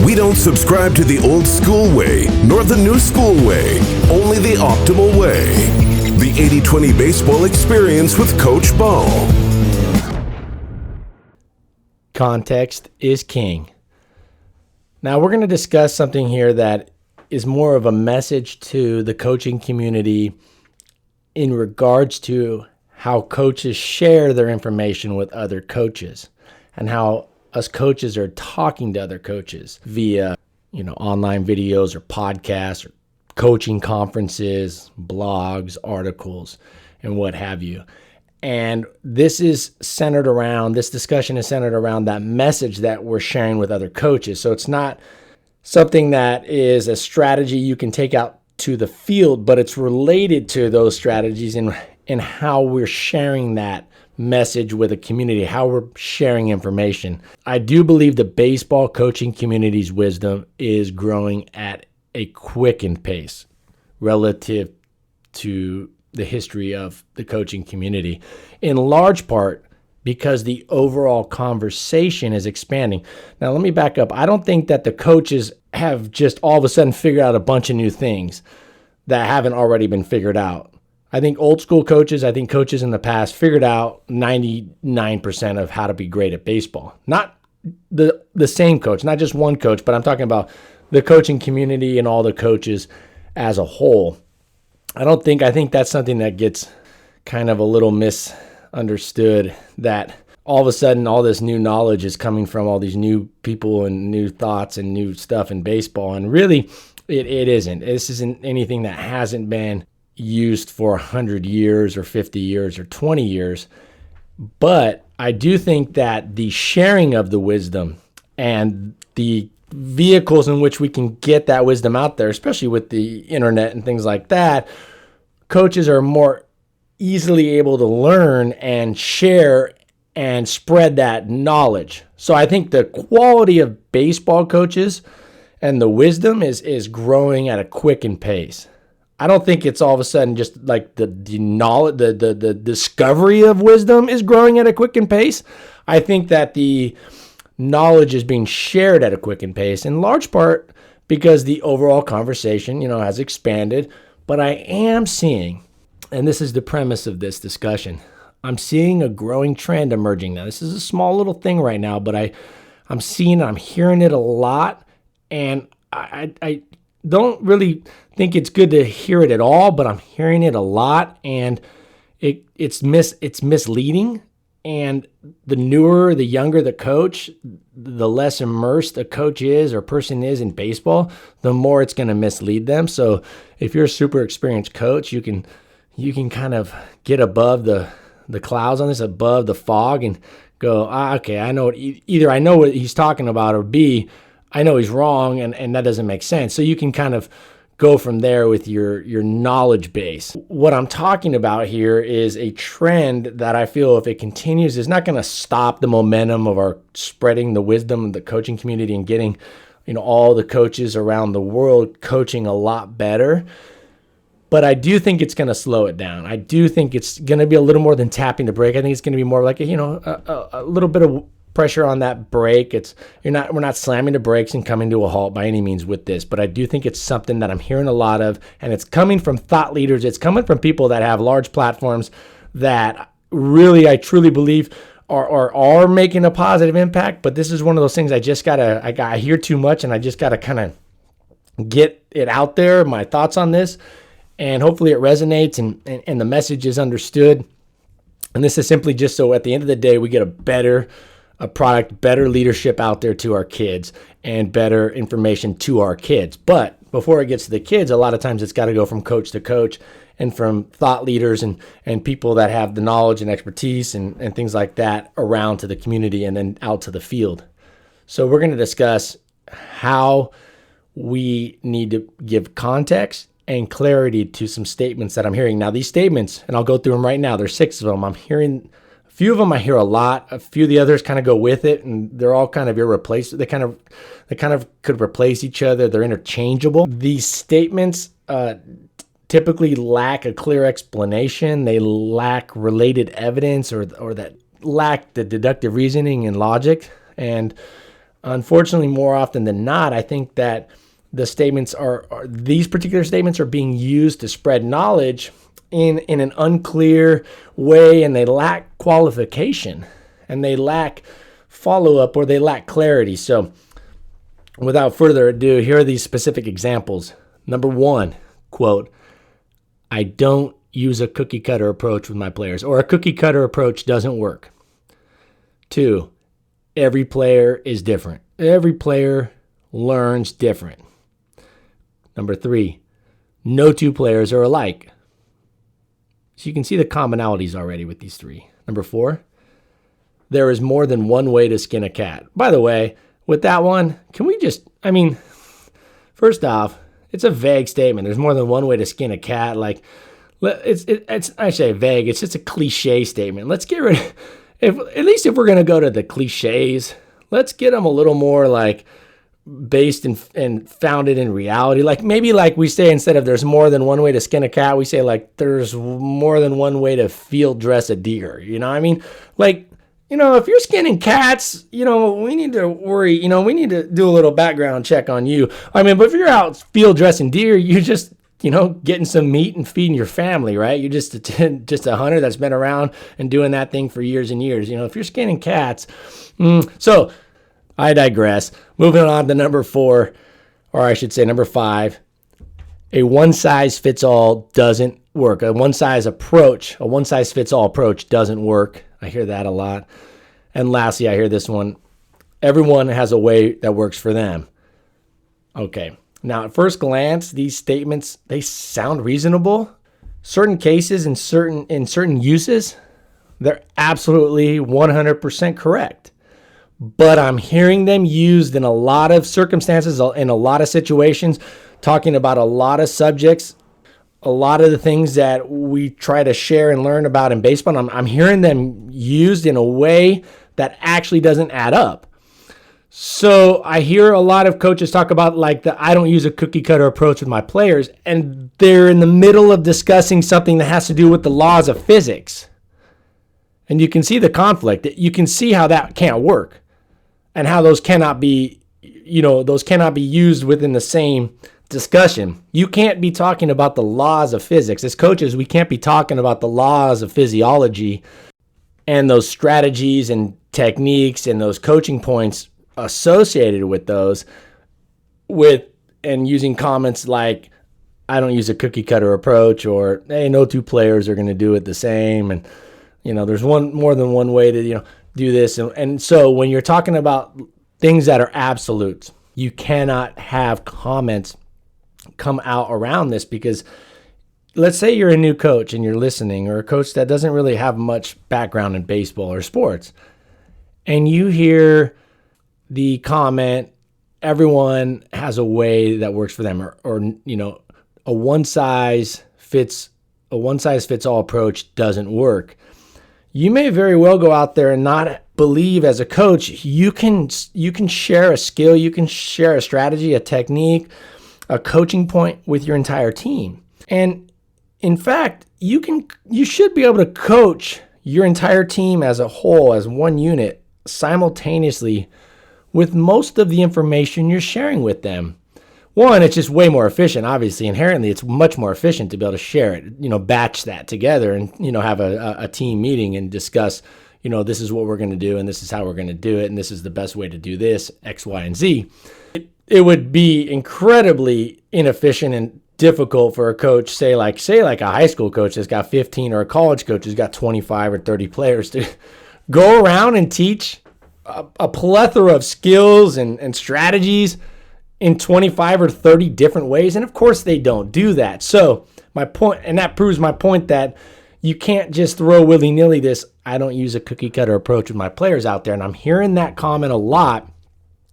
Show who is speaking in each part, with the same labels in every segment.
Speaker 1: We don't subscribe to the old school way, nor the new school way, only the optimal way. The 80-20 Baseball Experience with Coach Bo.
Speaker 2: Context is king. Now we're going to discuss something here that is more of a message to the coaching community in regards to how coaches share their information with other coaches and how us coaches are talking to other coaches via, online videos or podcasts or coaching conferences, blogs, articles, and what have you. And this discussion is centered around that message that we're sharing with other coaches. So it's not something that is a strategy you can take out to the field, but it's related to those strategies and how we're sharing that message with a community, how we're sharing information. I do believe the baseball coaching community's wisdom is growing at a quickened pace relative to the history of the coaching community, in large part because the overall conversation is expanding. Now, let me back up. I don't think that the coaches have just all of a sudden figured out a bunch of new things that haven't already been figured out. I think old school coaches, coaches in the past figured out 99% of how to be great at baseball. Not the same coach, not just one coach, but I'm talking about the coaching community and all the coaches as a whole. I think that's something that gets kind of a little misunderstood, that all of a sudden all this new knowledge is coming from all these new people and new thoughts and new stuff in baseball. And really, it isn't. This isn't anything that hasn't been used for 100 years or 50 years or 20 years. But I do think that the sharing of the wisdom and the vehicles in which we can get that wisdom out there, especially with the internet and things like that, coaches are more easily able to learn and share and spread that knowledge. So I think the quality of baseball coaches and the wisdom is growing at a quickened pace. I don't think it's all of a sudden just like the knowledge, the discovery of wisdom is growing at a quickened pace. I think that the knowledge is being shared at a quickened pace, in large part because the overall conversation, has expanded. But I am seeing, and this is the premise of this discussion, I'm seeing a growing trend emerging. Now, this is a small little thing right now, but I'm seeing it, I'm hearing it a lot, and I don't really think it's good to hear it at all, but I'm hearing it a lot, and it's misleading. And the younger the coach, the less immersed a coach is or person is in baseball, the more it's going to mislead them. So if you're a super experienced coach, you can kind of get above the clouds on this, above the fog, and go, okay, I know either I know what he's talking about, or B, I know he's wrong, and that doesn't make sense. So you can kind of go from there with your knowledge base. What I'm talking about here is a trend that I feel, if it continues, is not going to stop the momentum of our spreading the wisdom of the coaching community and getting, all the coaches around the world coaching a lot better. But I do think it's going to slow it down. I do think it's going to be a little more than tapping the brake. I think it's going to be more like a little bit of pressure on that brake. We're not slamming the brakes and coming to a halt by any means with this, but I do think it's something that I'm hearing a lot of, and it's coming from thought leaders. It's coming from people that have large platforms that really, I truly believe are making a positive impact. But this is one of those things I hear too much, and I just gotta kind of get it out there, my thoughts on this, and hopefully it resonates and the message is understood. And this is simply just so at the end of the day, we get a product, better leadership out there to our kids, and better information to our kids. But before it gets to the kids, a lot of times it's got to go from coach to coach and from thought leaders and people that have the knowledge and expertise and things like that around to the community and then out to the field. So we're going to discuss how we need to give context and clarity to some statements that I'm hearing. Now, these statements, and I'll go through them right now, there's 6 of them. I'm hearing a few of them, I hear a lot. A few of the others kind of go with it, and they're all kind of irreplaceable. They kind of could replace each other. They're interchangeable. These statements typically lack a clear explanation. They lack related evidence or that lack the deductive reasoning and logic. And Unfortunately, more often than not, I think that these particular statements are being used to spread knowledge in an unclear way, and they lack qualification, and they lack follow-up, or they lack clarity. So without further ado, here are these specific examples. Number one, quote, "I don't use a cookie cutter approach with my players," or "a cookie cutter approach doesn't work." Two, "Every player is different. Every player learns different." Number three, "No two players are alike." So you can see the commonalities already with these three. Number four, "There is more than one way to skin a cat." By the way, with that one, first off, it's a vague statement. There's more than one way to skin a cat. Like, I say vague. It's just a cliche statement. Let's get rid of, at least if we're going to go to the cliches, let's get them a little more like based and founded in reality. Like maybe like we say, instead of "there's more than one way to skin a cat," we say like "there's more than one way to field dress a deer." You know what I mean? Like, if you're skinning cats, we need to worry, we need to do a little background check on you. But if you're out field dressing deer, you're just, getting some meat and feeding your family, right? You're just a hunter that's been around and doing that thing for years and years. If you're skinning cats. So I digress. Moving on to number four, or I should say number five, a one-size-fits-all doesn't work. A one-size-fits-all approach doesn't work. I hear that a lot. And lastly, I hear this one: everyone has a way that works for them. Okay. Now, at first glance, these statements, they sound reasonable. Certain cases in certain uses, they're absolutely 100% correct. But I'm hearing them used in a lot of circumstances, in a lot of situations, talking about a lot of subjects, a lot of the things that we try to share and learn about in baseball. I'm hearing them used in a way that actually doesn't add up. So I hear a lot of coaches talk about "I don't use a cookie cutter approach with my players," and they're in the middle of discussing something that has to do with the laws of physics. And you can see the conflict. You can see how that can't work, and how those cannot be used within the same discussion. You can't be talking about the laws of physics. As coaches, we can't be talking about the laws of physiology and those strategies and techniques and those coaching points associated with those and using comments like "I don't use a cookie cutter approach," or "hey, no two players are going to do it the same," and there's more than one way to do this. And so when you're talking about things that are absolutes, you cannot have comments come out around this, because let's say you're a new coach and you're listening, or a coach that doesn't really have much background in baseball or sports, and you hear the comment "everyone has a way that works for them," or a one size fits all approach doesn't work. You may very well go out there and not believe, as a coach, you can share a skill, you can share a strategy, a technique, a coaching point with your entire team. And in fact, you should be able to coach your entire team as a whole, as one unit, simultaneously with most of the information you're sharing with them. One, it's just way more efficient. Obviously, inherently, it's much more efficient to be able to share it, batch that together and, have a team meeting and discuss, this is what we're going to do and this is how we're going to do it and this is the best way to do this, X, Y, and Z. It would be incredibly inefficient and difficult for a coach, say like a high school coach that's got 15, or a college coach who's got 25 or 30 players, to go around and teach a plethora of skills and strategies in 25 or 30 different ways. And of course they don't do that. So my point, and that proves my point, that you can't just throw willy-nilly this "I don't use a cookie cutter approach with my players" out there. And I'm hearing that comment a lot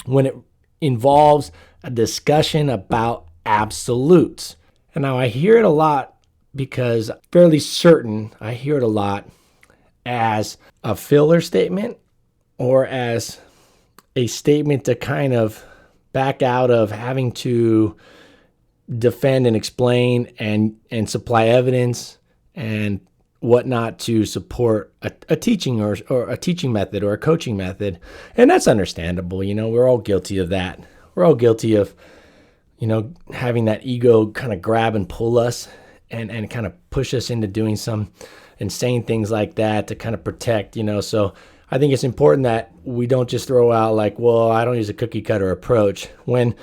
Speaker 2: when it involves a discussion about absolutes. And now I hear it a lot because I'm fairly certain I hear it a lot as a filler statement, or as a statement to kind of back out of having to defend and explain and supply evidence and whatnot to support a teaching or a teaching method or a coaching method. And that's understandable. You know, we're all guilty of that. We're all guilty of, you know, having that ego kind of grab and pull us and kind of push us into doing some and saying things like that to kind of protect, you know. So I think it's important that we don't just throw out like, well, I don't use a cookie cutter approach, when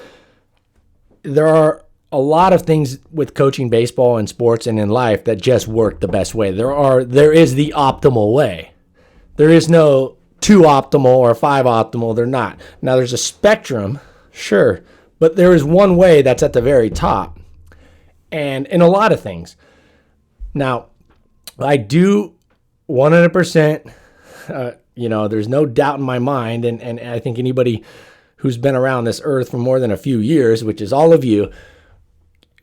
Speaker 2: there are a lot of things with coaching baseball and sports and in life that just work the best way. There is the optimal way. There is no 2 optimal or 5 optimal. They're not. Now there's a spectrum, sure, but there is one way that's at the very top. And in a lot of things. Now, I do 100%, you know, there's no doubt in my mind, and I think anybody who's been around this earth for more than a few years, which is all of you,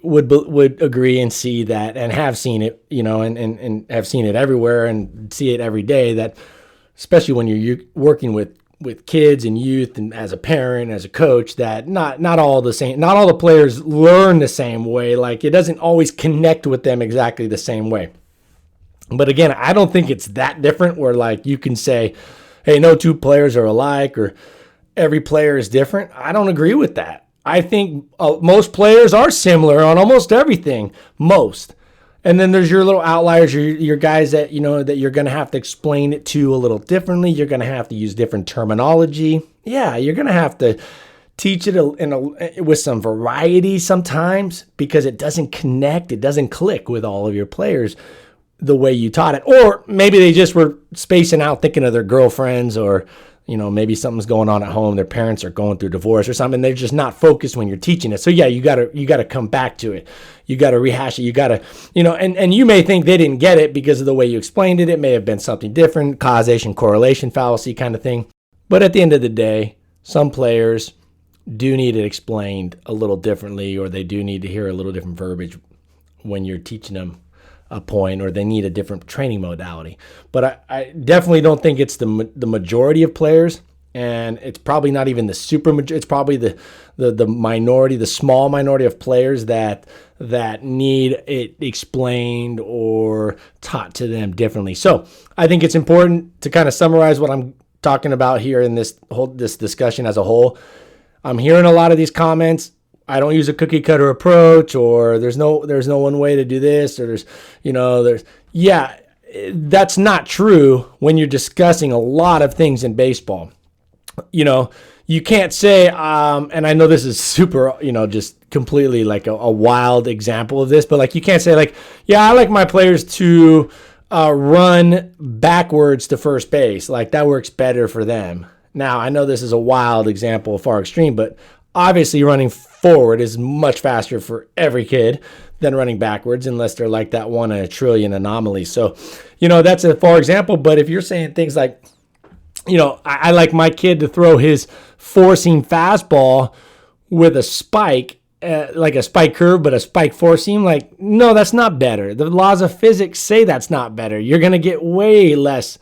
Speaker 2: would agree and see that and have seen it, you know, and have seen it everywhere and see it every day, that especially when you're working with kids and youth and as a parent, as a coach, that not all the players learn the same way. Like, it doesn't always connect with them exactly the same way. But again, I don't think it's that different where like you can say, hey, no 2 players are alike or every player is different. I don't agree with that. I think most players are similar on almost everything, most. And then there's your little outliers, your guys that, you know, that you're going to have to explain it to a little differently. You're going to have to use different terminology. Yeah, you're going to have to teach it with some variety sometimes because it doesn't connect, it doesn't click with all of your players the way you taught it. Or maybe they just were spacing out thinking of their girlfriends, or you know, maybe something's going on at home. Their parents are going through divorce or something. They're just not focused when you're teaching it. So yeah, you gotta come back to it. You gotta rehash it. You gotta, you know, and you may think they didn't get it because of the way you explained it. It may have been something different, causation, correlation, fallacy kind of thing. But at the end of the day, some players do need it explained a little differently, or they do need to hear a little different verbiage when you're teaching them a point, or they need a different training modality. But I definitely don't think it's the majority of players, and it's probably not even the super majority. It's probably the minority, the small minority of players that need it explained or taught to them differently. So I think it's important to kind of summarize what I'm talking about here in this discussion as a whole. I'm hearing a lot of these comments. I don't use a cookie cutter approach, or there's no one way to do this, or that's not true when you're discussing a lot of things in baseball. You know, you can't say, and I know this is super, you know, just completely like a wild example of this, but like you can't say like, yeah, I like my players to run backwards to first base. Like that works better for them. Now, I know this is a wild example, far extreme, but obviously running forward is much faster for every kid than running backwards, unless they're like that 1 in a trillion anomaly. So, you know, that's a far example. But if you're saying things like, you know, I like my kid to throw his 4-seam fastball with a spike, like a spike curve, but a spike 4-seam, like, no, that's not better. The laws of physics say that's not better. You're going to get way less.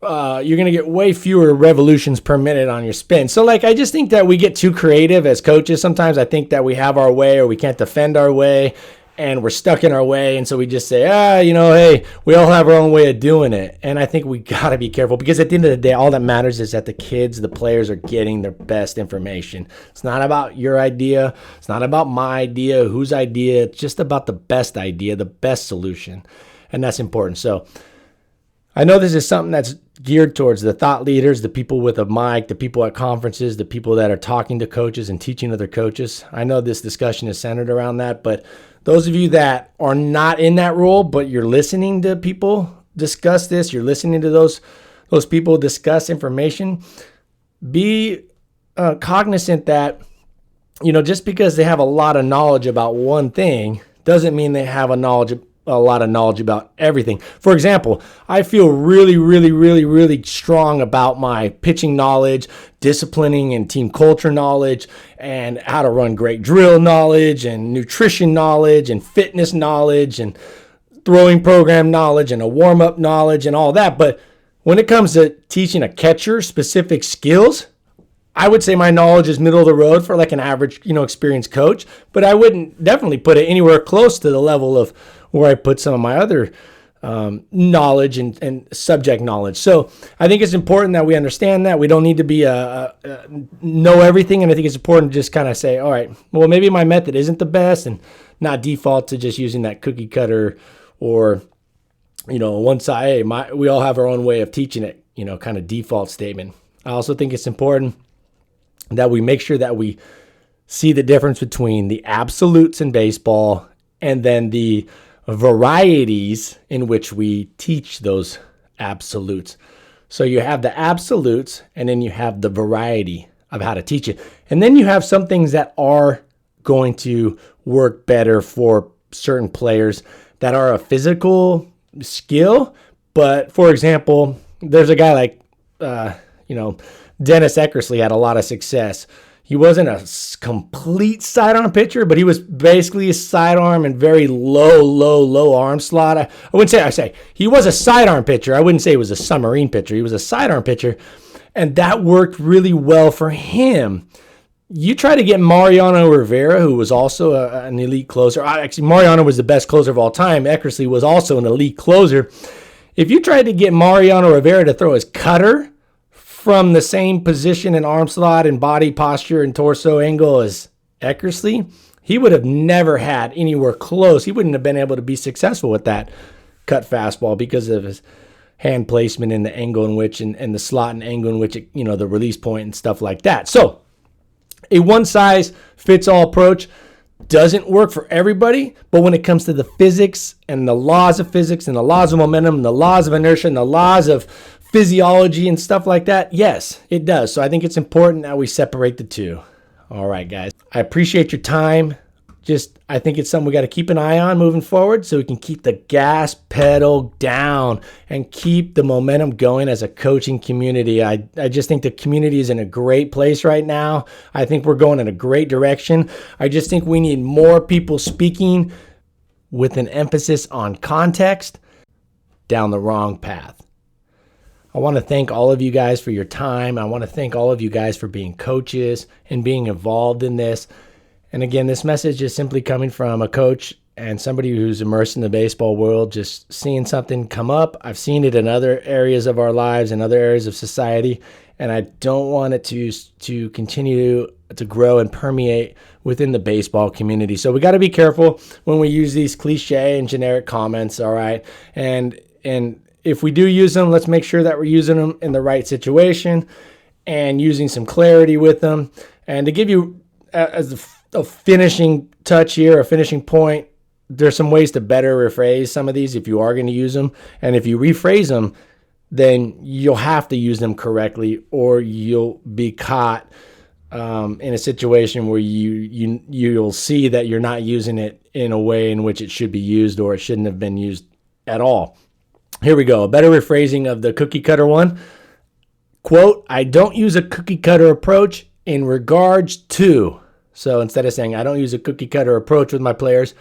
Speaker 2: You're going to get way fewer revolutions per minute on your spin. So, like, I just think that we get too creative as coaches. Sometimes I think that we have our way, or we can't defend our way, and we're stuck in our way. And so we just say, you know, hey, we all have our own way of doing it. And I think we got to be careful, because at the end of the day, all that matters is that the kids, the players, are getting their best information. It's not about your idea. It's not about my idea, whose idea. It's just about the best idea, the best solution. And that's important. So I know this is something that's geared towards the thought leaders, the people with a mic, the people at conferences, the people that are talking to coaches and teaching other coaches. I know this discussion is centered around that, but those of you that are not in that role, but you're listening to people discuss this, you're listening to those people discuss information, be cognizant that, you know, just because they have a lot of knowledge about one thing doesn't mean they have a lot of knowledge about everything. For example, I feel really, really, really, really strong about my pitching knowledge, disciplining and team culture knowledge, and how to run great drill knowledge, and nutrition knowledge, and fitness knowledge, and throwing program knowledge, and a warm-up knowledge, and all that. But when it comes to teaching a catcher specific skills, I would say my knowledge is middle of the road for like an average, you know, experienced coach, but I wouldn't definitely put it anywhere close to the level of where I put some of my other knowledge and subject knowledge. So I think it's important that we understand that. We don't need to be know everything, and I think it's important to just kind of say, all right, well, maybe my method isn't the best, and not default to just using that cookie cutter or, one side, hey, we all have our own way of teaching it, kind of default statement. I also think it's important that we make sure that we see the difference between the absolutes in baseball and then the varieties in which we teach those absolutes. So you have the absolutes, and then you have the variety of how to teach it. And then you have some things that are going to work better for certain players that are a physical skill. But for example, there's a guy like, Dennis Eckersley had a lot of success. He wasn't a complete sidearm pitcher, but he was basically a sidearm and very low arm slot. I wouldn't say he was a sidearm pitcher. I wouldn't say he was a submarine pitcher. He was a sidearm pitcher, and that worked really well for him. You try to get Mariano Rivera, who was also an elite closer. Actually, Mariano was the best closer of all time. Eckersley was also an elite closer. If you tried to get Mariano Rivera to throw his cutter from the same position and arm slot and body posture and torso angle as Eckersley, he would have never had anywhere close. He wouldn't have been able to be successful with that cut fastball because of his hand placement and the angle in which, and the slot and angle in which, the release point and stuff like that. So a one-size-fits-all approach doesn't work for everybody, but when it comes to the physics and the laws of physics and the laws of momentum and the laws of inertia and the laws of physiology and stuff like that, yes, it does. So I think it's important that we separate the two. All right, guys. I appreciate your time. I think it's something we got to keep an eye on moving forward so we can keep the gas pedal down and keep the momentum going as a coaching community. I just think the community is in a great place right now. I think we're going in a great direction. I just think we need more people speaking with an emphasis on context down the wrong path. I want to thank all of you guys for your time. I want to thank all of you guys for being coaches and being involved in this. And again, this message is simply coming from a coach and somebody who's immersed in the baseball world, just seeing something come up. I've seen it in other areas of our lives and other areas of society, and I don't want it to continue to grow and permeate within the baseball community. So we got to be careful when we use these cliche and generic comments, all right? And if we do use them, let's make sure that we're using them in the right situation and using some clarity with them. And to give you as a finishing touch here, a finishing point, there's some ways to better rephrase some of these if you are going to use them. And if you rephrase them, then you'll have to use them correctly, or you'll be caught in a situation where you'll see that you're not using it in a way in which it should be used, or it shouldn't have been used at all. Here we go. A better rephrasing of the cookie cutter one. Quote, I don't use a cookie cutter approach in regards to. So instead of saying I don't use a cookie cutter approach with my players,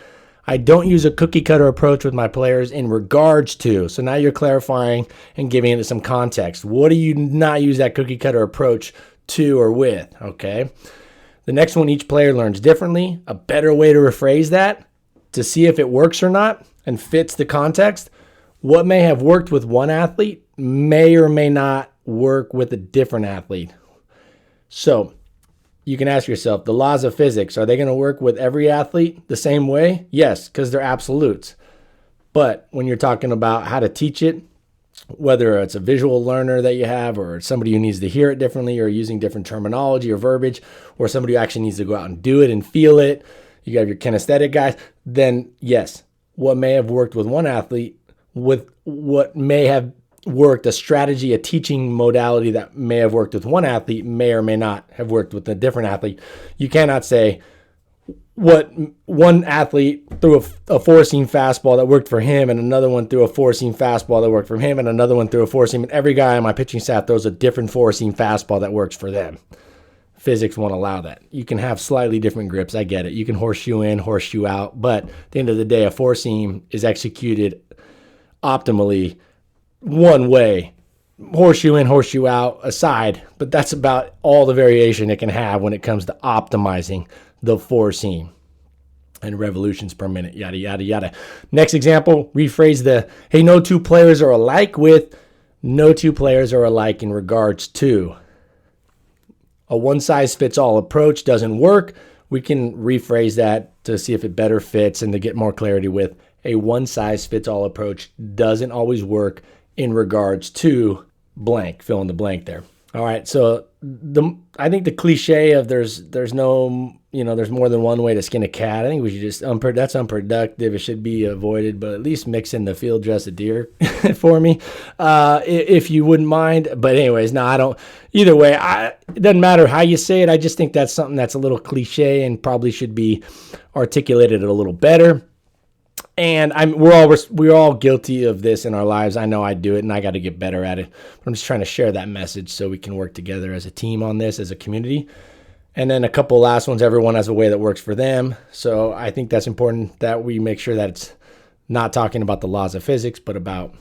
Speaker 2: I don't use a cookie cutter approach with my players in regards to. So now you're clarifying and giving it some context. What do you not use that cookie cutter approach to or with? Okay. The next one, each player learns differently. A better way to rephrase that to see if it works or not and fits the context. What may have worked with one athlete may or may not work with a different athlete. So you can ask yourself, the laws of physics, are they going to work with every athlete the same way? Yes, because they're absolutes. But when you're talking about how to teach it, whether it's a visual learner that you have, or somebody who needs to hear it differently, or using different terminology or verbiage, or somebody who actually needs to go out and do it and feel it, you have your kinesthetic guys, then yes, what may have worked with one athlete, with what may have worked, a strategy, a teaching modality that may have worked with one athlete may or may not have worked with a different athlete. You cannot say what one athlete threw a four-seam fastball that worked for him, and another one threw a four-seam fastball that worked for him, and another one threw a four-seam, and every guy on my pitching staff throws a different four-seam fastball that works for them. Physics won't allow that. You can have slightly different grips. I get it. You can horseshoe in, horseshoe out, but at the end of the day, a four-seam is executed optimally one way, horseshoe in, horseshoe out aside, but that's about all the variation it can have when it comes to optimizing the four seam. and revolutions per minute, yada, yada, yada. Next example, rephrase the, hey, no two players are alike with, no two players are alike in regards to. A one-size-fits-all approach doesn't work. We can rephrase that to see if it better fits and to get more clarity with, a one-size-fits-all approach doesn't always work in regards to blank, fill in the blank there. All right, so I think the cliche of there's no, there's more than one way to skin a cat. I think we should just, that's unproductive. It should be avoided, but at least mix in the field dress a deer for me, if you wouldn't mind. But anyways, no, I don't. Either way, it doesn't matter how you say it. I just think that's something that's a little cliche and probably should be articulated a little better. And we're all guilty of this in our lives. I know I do it, and I got to get better at it. But I'm just trying to share that message so we can work together as a team on this, as a community. And then a couple last ones. Everyone has a way that works for them. So I think that's important that we make sure that it's not talking about the laws of physics, but about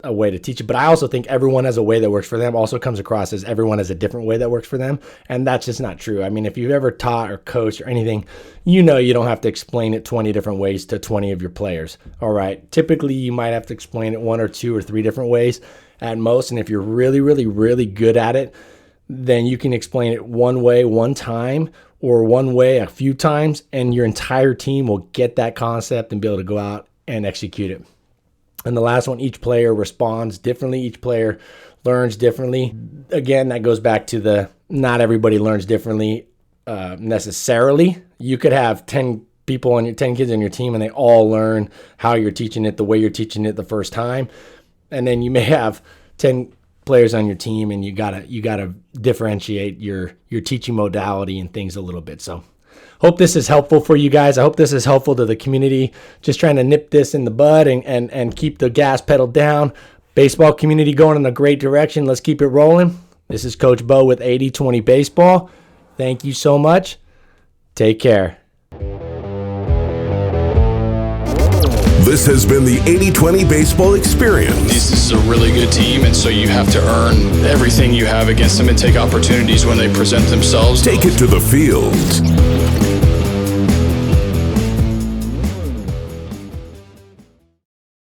Speaker 2: a way to teach it. But I also think everyone has a way that works for them also comes across as everyone has a different way that works for them. And that's just not true. I mean, if you've ever taught or coached or anything, you don't have to explain it 20 different ways to 20 of your players. All right. Typically, you might have to explain it 1 or 2 or 3 different ways at most. And if you're really, really, really good at it, then you can explain it one way, one time, or one way a few times, and your entire team will get that concept and be able to go out and execute it. And the last one, each player responds differently. Each player learns differently. Again, that goes back to the not everybody learns differently necessarily. You could have 10 kids on your team, and they all learn how you're teaching it, the way you're teaching it the first time. And then you may have 10 players on your team, and you gotta differentiate your teaching modality and things a little bit. So hope this is helpful for you guys. I hope this is helpful to the community. Just trying to nip this in the bud and keep the gas pedal down. Baseball community going in a great direction. Let's keep it rolling. This is Coach Bo with 80/20 Baseball. Thank you so much. Take care.
Speaker 1: This has been the 80/20 Baseball Experience.
Speaker 3: This is a really good team, and so you have to earn everything you have against them and take opportunities when they present themselves.
Speaker 1: Take it to the field.